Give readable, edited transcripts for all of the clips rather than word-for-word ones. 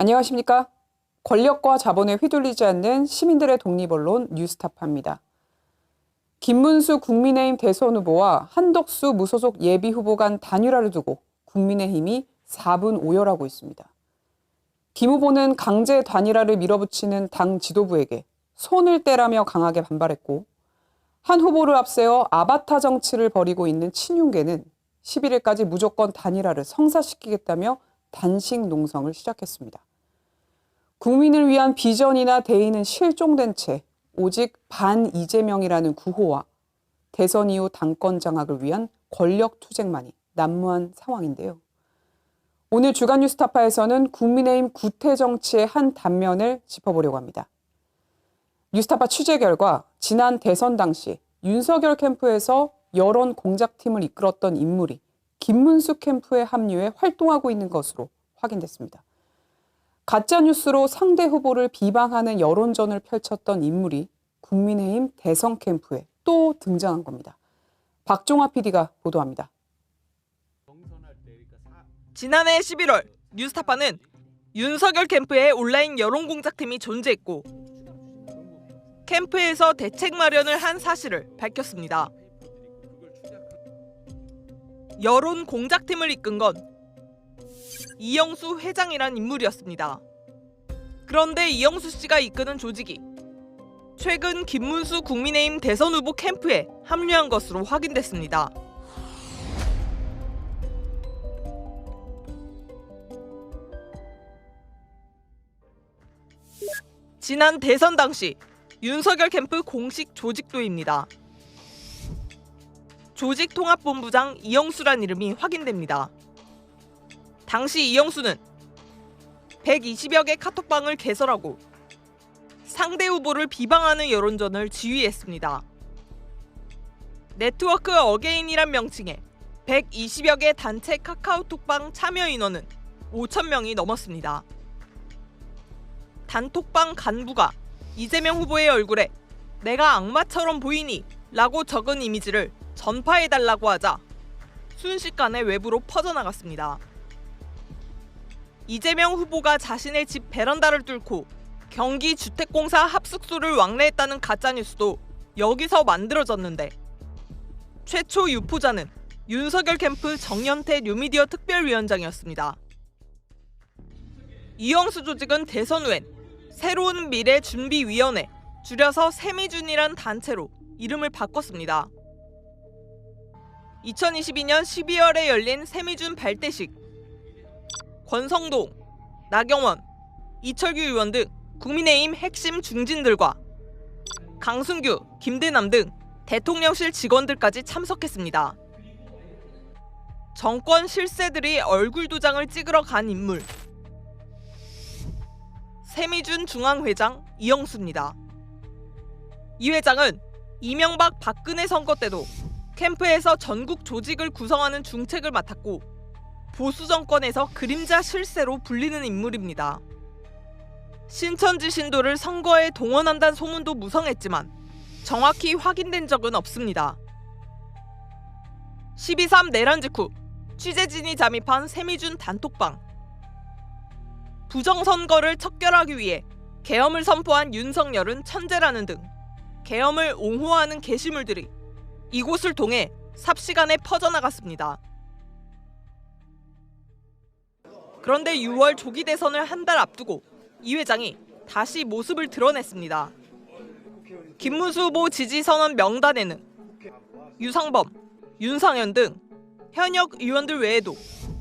안녕하십니까? 권력과 자본에 휘둘리지 않는 시민들의 독립언론 뉴스타파입니다. 김문수 국민의힘 대선 후보와 한덕수 무소속 예비후보 간 단일화를 두고 국민의힘이 4분 오열하고 있습니다. 김 후보는 강제 단일화를 밀어붙이는 당 지도부에게 손을 떼라며 강하게 반발했고, 한 후보를 앞세워 아바타 정치를 벌이고 있는 친윤계는 11일까지 무조건 단일화를 성사시키겠다며 단식 농성을 시작했습니다. 국민을 위한 비전이나 대의는 실종된 채 오직 반 이재명이라는 구호와 대선 이후 당권 장악을 위한 권력 투쟁만이 난무한 상황인데요. 오늘 주간 뉴스타파에서는 국민의힘 구태 정치의 한 단면을 짚어보려고 합니다. 뉴스타파 취재 결과 지난 대선 당시 윤석열 캠프에서 여론 공작팀을 이끌었던 인물이 김문수 캠프에 합류해 활동하고 있는 것으로 확인됐습니다. 가짜뉴스로 상대 후보를 비방하는 여론전을 펼쳤던 인물이 국민의힘 대선 캠프에 또 등장한 겁니다. 박종화 PD가 보도합니다. 지난해 11월 뉴스타파는 윤석열 캠프에 온라인 여론 공작팀이 존재했고 캠프에서 대책 마련을 한 사실을 밝혔습니다. 여론 공작팀을 이끈 건 이영수 회장이란 인물이었습니다. 그런데 이영수 씨가 이끄는 조직이 최근 김문수 국민의힘 대선 후보 캠프에 합류한 것으로 확인됐습니다. 지난 대선 당시 윤석열 캠프 공식 조직도입니다. 조직통합본부장 이영수란 이름이 확인됩니다. 당시 이영수는 120여 개 카톡방을 개설하고 상대 후보를 비방하는 여론전을 지휘했습니다. 네트워크 어게인이란 명칭의 120여 개 단체 카카오톡방 참여 인원은 5,000명이 넘었습니다. 단톡방 간부가 이재명 후보의 얼굴에 "내가 악마처럼 보이니?" 라고 적은 이미지를 전파해달라고 하자 순식간에 외부로 퍼져나갔습니다. 이재명 후보가 자신의 집 베란다를 뚫고 경기주택공사 합숙소를 왕래했다는 가짜뉴스도 여기서 만들어졌는데, 최초 유포자는 윤석열 캠프 정연태 뉴미디어 특별위원장이었습니다. 이영수 조직은 대선 후엔 새로운 미래 준비위원회, 줄여서 새미준이란 단체로 이름을 바꿨습니다. 2022년 12월에 열린 새미준 발대식, 권성동, 나경원, 이철규 의원 등 국민의힘 핵심 중진들과 강승규, 김대남 등 대통령실 직원들까지 참석했습니다. 정권 실세들이 얼굴 도장을 찍으러 간 인물, 새미준 중앙회장 이영수입니다. 이 회장은 이명박 박근혜 선거 때도 캠프에서 전국 조직을 구성하는 중책을 맡았고 보수 정권에서 그림자 실세로 불리는 인물입니다. 신천지 신도를 선거에 동원한다는 소문도 무성했지만 정확히 확인된 적은 없습니다. 12.3 내란 직후 취재진이 잠입한 새미준 단톡방, 부정선거를 척결하기 위해 계엄을 선포한 윤석열은 천재라는 등 계엄을 옹호하는 게시물들이 이곳을 통해 삽시간에 퍼져나갔습니다. 그런데 6월 조기 대선을 한 달 앞두고 이 회장이 다시 모습을 드러냈습니다. 김문수 후보 지지 선언 명단에는 유상범, 윤상현 등 현역 의원들 외에도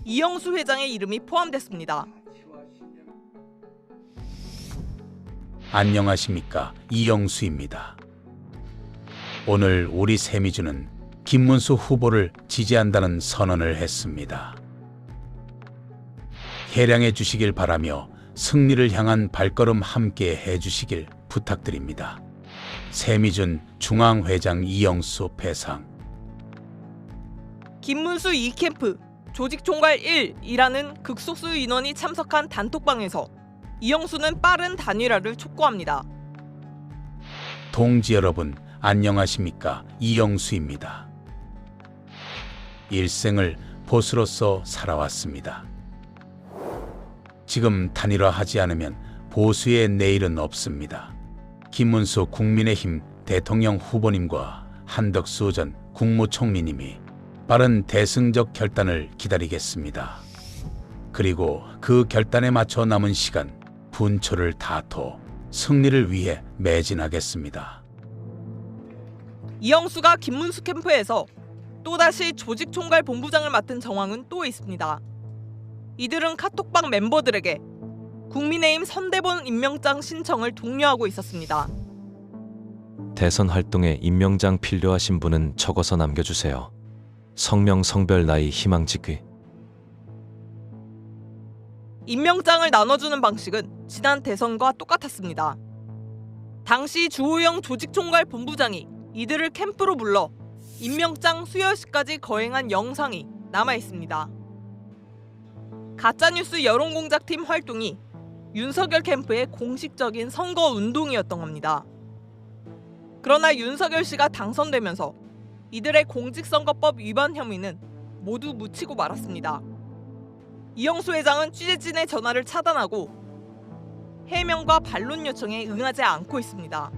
이영수 회장의 이름이 포함됐습니다. 안녕하십니까, 이영수입니다. 오늘 우리 새미준은 김문수 후보를 지지한다는 선언을 했습니다. 해량해 주시길 바라며 승리를 향한 발걸음 함께 해주시길 부탁드립니다. 새미준 중앙회장 이영수 배상. 김문수 2캠프 조직총괄 1이라는 극소수 인원이 참석한 단톡방에서 이영수는 빠른 단일화를 촉구합니다. 동지 여러분, 안녕하십니까, 이영수입니다. 일생을 보수로서 살아왔습니다. 지금 단일화하지 않으면 보수의 내일은 없습니다. 김문수 국민의힘 대통령 후보님과 한덕수 전 국무총리님이 빠른 대승적 결단을 기다리겠습니다. 그리고 그 결단에 맞춰 남은 시간 분초를 다퉈 승리를 위해 매진하겠습니다. 이영수가 김문수 캠프에서 또다시 조직총괄 본부장을 맡은 정황은 또 있습니다. 이들은 카톡방 멤버들에게 국민의힘 선대본 임명장 신청을 독려하고 있었습니다. 대선 활동에 임명장 필요하신 분은 적어서 남겨주세요. 성명, 성별, 나이, 희망직위. 임명장을 나눠주는 방식은 지난 대선과 똑같았습니다. 당시 주호영 조직총괄 본부장이 이들을 캠프로 불러 임명장 수여식까지 거행한 영상이 남아 있습니다. 가짜뉴스 여론공작팀 활동이 윤석열 캠프의 공식적인 선거 운동이었던 겁니다. 그러나 윤석열 씨가 당선되면서 이들의 공직선거법 위반 혐의는 모두 묻히고 말았습니다. 이영수 회장은 취재진의 전화를 차단하고 해명과 반론 요청에 응하지 않고 있습니다.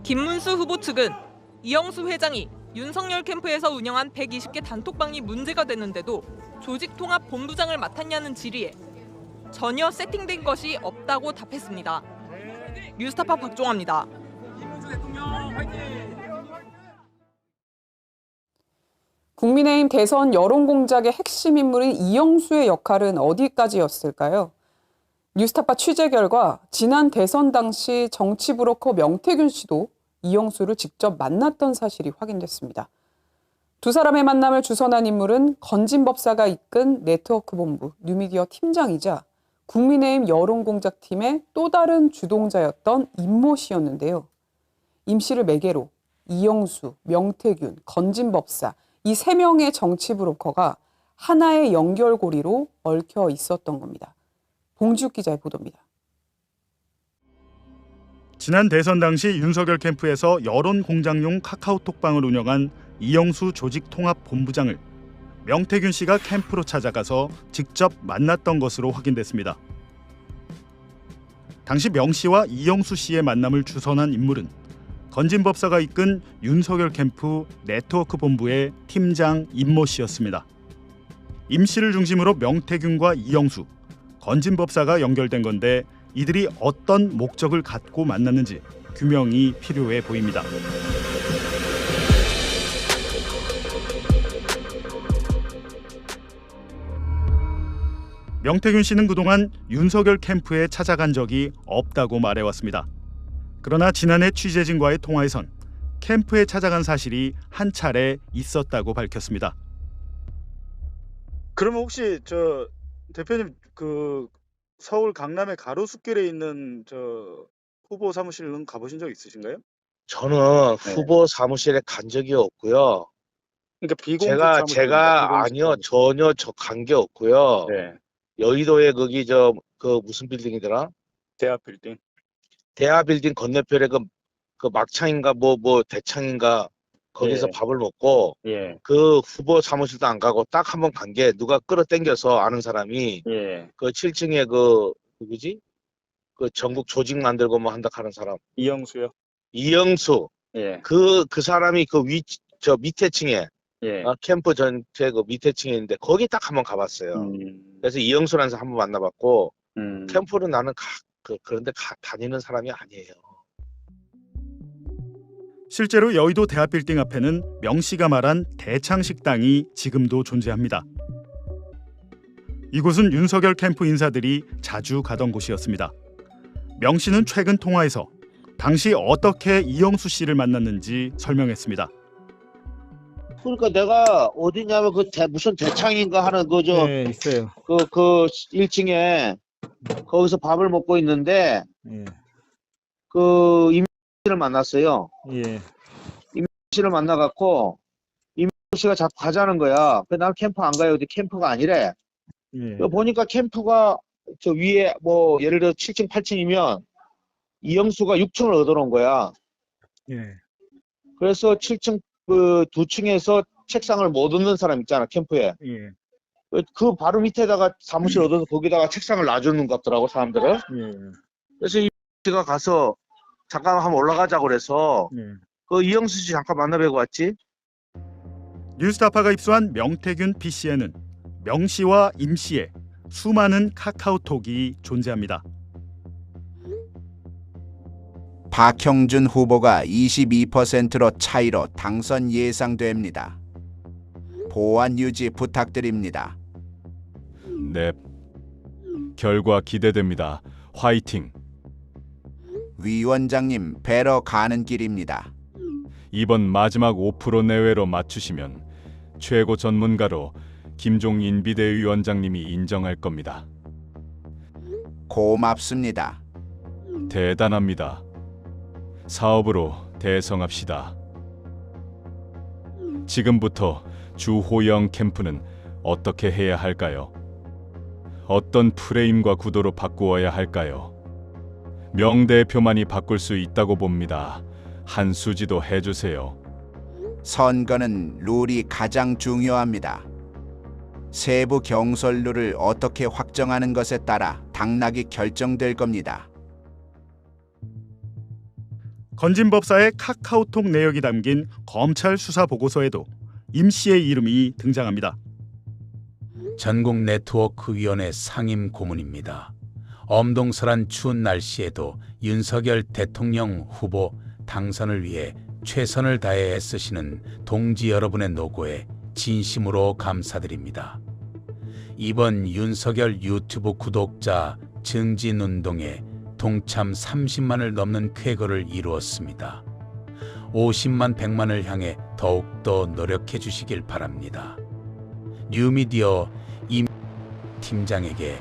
김문수 후보 측은 이영수 회장이 윤석열 캠프에서 운영한 120개 단톡방이 문제가 됐는데도 조직통합본부장을 맡았냐는 질의에 전혀 세팅된 것이 없다고 답했습니다. 뉴스타파 박종화입니다. 국민의힘 대선 여론공작의 핵심 인물인 이영수의 역할은 어디까지였을까요? 뉴스타파 취재 결과 지난 대선 당시 정치 브로커 명태균 씨도 이영수를 직접 만났던 사실이 확인됐습니다. 두 사람의 만남을 주선한 인물은 건진법사가 이끈 네트워크 본부 뉴미디어 팀장이자 국민의힘 여론공작팀의 또 다른 주동자였던 임모 씨였는데요. 임 씨를 매개로 이영수, 명태균, 건진법사 이 세 명의 정치 브로커가 하나의 연결고리로 얽혀 있었던 겁니다. 봉지욱 기자의 보도입니다. 지난 대선 당시 윤석열 캠프에서 여론공작용 카카오톡방을 운영한 이영수 조직통합본부장을 명태균 씨가 캠프로 찾아가서 직접 만났던 것으로 확인됐습니다. 당시 명 씨와 이영수 씨의 만남을 주선한 인물은 건진법사가 이끈 윤석열 캠프 네트워크 본부의 팀장 임모 씨였습니다. 임 씨를 중심으로 명태균과 이영수, 건진법사가 연결된 건데 이들이 어떤 목적을 갖고 만났는지 규명이 필요해 보입니다. 명태균 씨는 그동안 윤석열 캠프에 찾아간 적이 없다고 말해왔습니다. 그러나 지난해 취재진과의 통화에선 캠프에 찾아간 사실이 한 차례 있었다고 밝혔습니다. 그러면 혹시 저 대표님 그 서울 강남의 가로수길에 있는 저 후보 사무실은 가보신 적 있으신가요? 저는 네. 후보 사무실에 간 적이 없고요. 그러니까 비공식 제가 사무실입니다. 비공식 아니요, 사무실. 전혀 저 관계 없고요. 네. 여의도에 거기 그 무슨 빌딩이더라? 대합 빌딩. 대하 빌딩 건너편에 그 막창인가 뭐 대창인가 거기서 예. 밥을 먹고 예. 그 후보 사무실도 안 가고 딱 한 번 간 게 누가 끌어당겨서 아는 사람이 예. 그 7층에 누구지? 그 전국 조직 만들고 뭐 한다 하는 사람. 이영수요. 이영수. 예. 그 사람이 저 밑에 층에 예. 캠프 전체 그 밑에 층에 있는데 거기 딱 한번 가봤어요. 그래서 이영수라는 사람 한번 만나봤고 캠프는 나는 그런데 다니는 사람이 아니에요. 실제로 여의도 대합 빌딩 앞에는 명 씨가 말한 대창 식당이 지금도 존재합니다. 이곳은 윤석열 캠프 인사들이 자주 가던 곳이었습니다. 명 씨는 최근 통화에서 당시 어떻게 이영수 씨를 만났는지 설명했습니다. 그러니까 내가 어디냐면 무슨 대창인가 하는 네, 있어요. 그 1층에 거기서 밥을 먹고 있는데 예, 그 임 씨를 만났어요. 예, 임 씨를 만나갖고 임 씨가 자꾸 가자는 거야. 그래서 난 캠프 안 가요. 근데 캠프가 아니래. 예, 보니까 캠프가 저 위에 뭐 예를 들어 7층, 8층이면 이영수가 6층을 얻어놓은 거야. 예, 그래서 7층 그 2층에서 책상을 못 얻는 사람 있잖아, 캠프에. 예, 그 바로 밑에다가 사무실 얻어서 거기다가 책상을 놔주는 것 같더라고 사람들은. 예. 그래서 이 씨가 가서 잠깐 한번 올라가자고 그래서 예. 그 이영수 씨 잠깐 만나뵈고 왔지. 뉴스타파가 입수한 명태균 PC에는 명 씨와 임 씨의 수많은 카카오톡이 존재합니다. 박형준 후보가 22%로 차이로 당선 예상됩니다. 보안 유지 부탁드립니다. 네. 결과 기대됩니다. 화이팅! 위원장님 뵈러 가는 길입니다. 이번 마지막 5% 내외로 맞추시면 최고 전문가로 김종인 비대위원장님이 인정할 겁니다. 고맙습니다. 대단합니다. 사업으로 대성합시다. 지금부터 주호영 캠프는 어떻게 해야 할까요? 어떤 프레임과 구도로 바꾸어야 할까요? 명대표만이 바꿀 수 있다고 봅니다. 한 수지도 해주세요. 선거는 룰이 가장 중요합니다. 세부 경선 룰을 어떻게 확정하는 것에 따라 당락이 결정될 겁니다. 건진법사의 카카오톡 내역이 담긴 검찰 수사 보고서에도 임 씨의 이름이 등장합니다. 전국네트워크위원회 상임 고문입니다. 엄동설한 추운 날씨에도 윤석열 대통령 후보 당선을 위해 최선을 다해 애쓰시는 동지 여러분의 노고에 진심으로 감사드립니다. 이번 윤석열 유튜브 구독자 증진운동에 동참 30만을 넘는 쾌거를 이루었습니다. 50만 100만을 향해 더욱더 노력해 주시길 바랍니다. 뉴미디어 임 팀장에게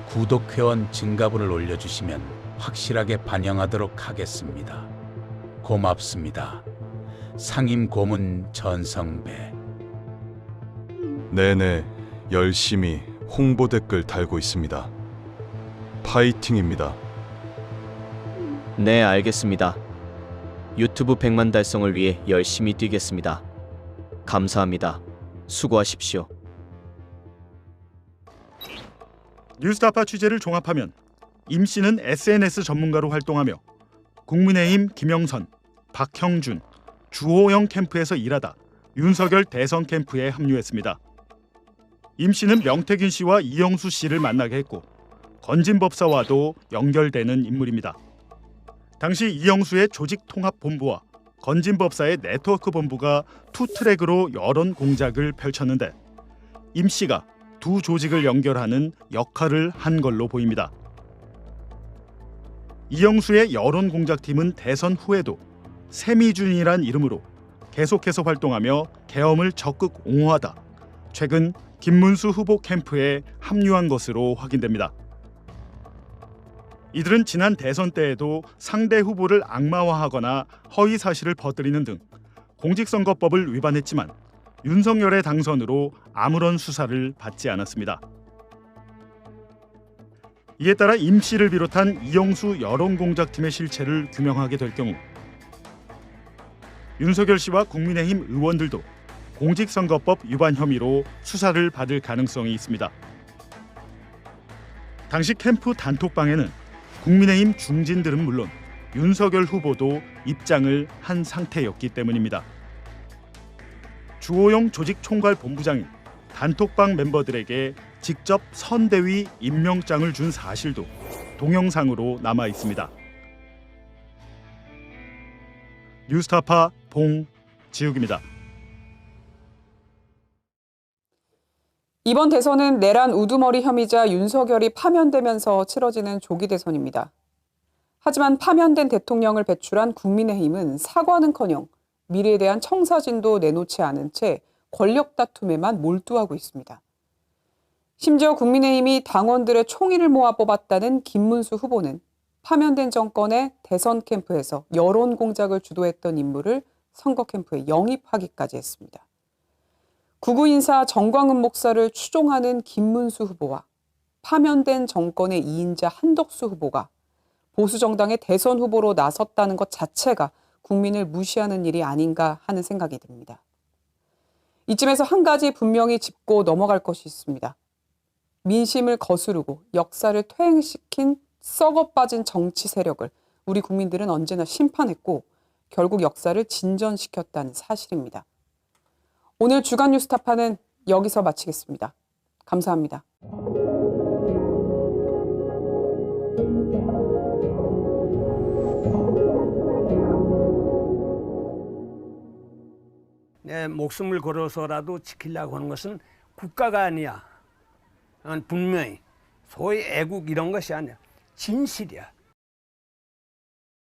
구독회원 증가분을 올려주시면 확실하게 반영하도록 하겠습니다. 고맙습니다. 상임 고문 전성배. 네네, 열심히 홍보 댓글 달고 있습니다. 파이팅입니다. 네, 알겠습니다. 유튜브 100만 달성을 위해 열심히 뛰겠습니다. 감사합니다. 수고하십시오. 뉴스타파 취재를 종합하면 임 씨는 SNS 전문가로 활동하며 국민의힘 김영선, 박형준, 주호영 캠프에서 일하다 윤석열 대선 캠프에 합류했습니다. 임 씨는 명태균 씨와 이영수 씨를 만나게 했고 건진법사와도 연결되는 인물입니다. 당시 이영수의 조직통합본부와 건진법사의 네트워크본부가 투트랙으로 여론 공작을 펼쳤는데 임 씨가 두 조직을 연결하는 역할을 한 걸로 보입니다. 이영수의 여론 공작팀은 대선 후에도 세미준이란 이름으로 계속해서 활동하며 계엄을 적극 옹호하다 최근 김문수 후보 캠프에 합류한 것으로 확인됩니다. 이들은 지난 대선 때에도 상대 후보를 악마화하거나 허위 사실을 퍼뜨리는 등 공직선거법을 위반했지만 윤석열의 당선으로 아무런 수사를 받지 않았습니다. 이에 따라 임 씨를 비롯한 이영수 여론공작팀의 실체를 규명하게 될 경우 윤석열 씨와 국민의힘 의원들도 공직선거법 위반 혐의로 수사를 받을 가능성이 있습니다. 당시 캠프 단톡방에는 국민의힘 중진들은 물론 윤석열 후보도 입장을 한 상태였기 때문입니다. 주호영 조직총괄본부장이 단톡방 멤버들에게 직접 선대위 임명장을 준 사실도 동영상으로 남아 있습니다. 뉴스타파 봉지욱입니다. 이번 대선은 내란 우두머리 혐의자 윤석열이 파면되면서 치러지는 조기 대선입니다. 하지만 파면된 대통령을 배출한 국민의힘은 사과는커녕 미래에 대한 청사진도 내놓지 않은 채 권력 다툼에만 몰두하고 있습니다. 심지어 국민의힘이 당원들의 총의를 모아 뽑았다는 김문수 후보는 파면된 정권의 대선 캠프에서 여론 공작을 주도했던 인물을 선거 캠프에 영입하기까지 했습니다. 구구 인사 정광훈 목사를 추종하는 김문수 후보와 파면된 정권의 2인자 한덕수 후보가 보수 정당의 대선 후보로 나섰다는 것 자체가 국민을 무시하는 일이 아닌가 하는 생각이 듭니다. 이쯤에서 한 가지 분명히 짚고 넘어갈 것이 있습니다. 민심을 거스르고 역사를 퇴행시킨 썩어 빠진 정치 세력을 우리 국민들은 언제나 심판했고 결국 역사를 진전시켰다는 사실입니다. 오늘 주간 뉴스타파는 여기서 마치겠습니다. 감사합니다. 내 목숨을 걸어서라도 지키려고 하는 것은 국가가 아니야. 분명히 소위 애국 이런 것이 아니야. 진실이야.